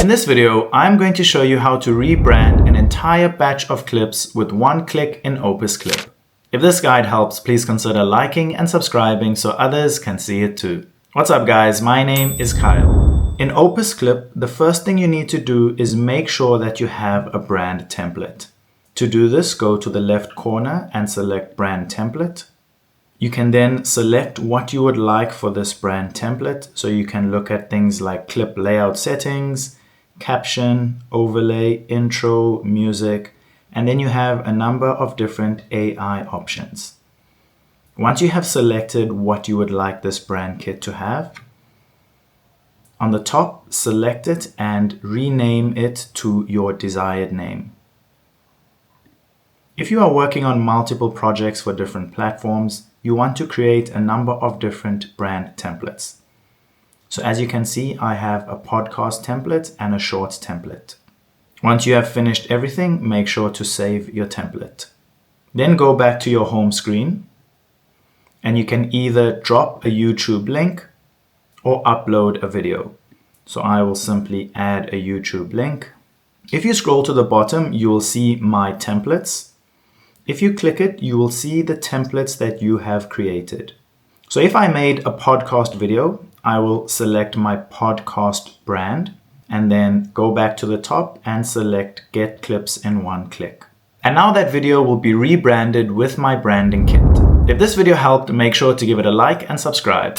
In this video, I'm going to show you how to rebrand an entire batch of clips with one click in OpusClip. If this guide helps, please consider liking and subscribing so others can see it too. What's up guys, my name is Kyle. In OpusClip, the first thing you need to do is make sure that you have a brand template. To do this, go to the left corner and select Brand Template. You can then select what you would like for this brand template, so you can look at things like clip layout settings, caption, overlay, intro, music, and then you have a number of different AI options. Once you have selected what you would like this brand kit to have, on the top, select it and rename it to your desired name. If you are working on multiple projects for different platforms, you want to create a number of different brand templates. So as you can see, I have a podcast template and a shorts template. Once you have finished everything, make sure to save your template. Then go back to your home screen and you can either drop a YouTube link or upload a video. So I will simply add a YouTube link. If you scroll to the bottom, you will see My Templates. If you click it, you will see the templates that you have created. So if I made a podcast video, I will select my podcast brand and then go back to the top and select Get Clips in One Click. And now that video will be rebranded with my branding kit. If this video helped, make sure to give it a like and subscribe.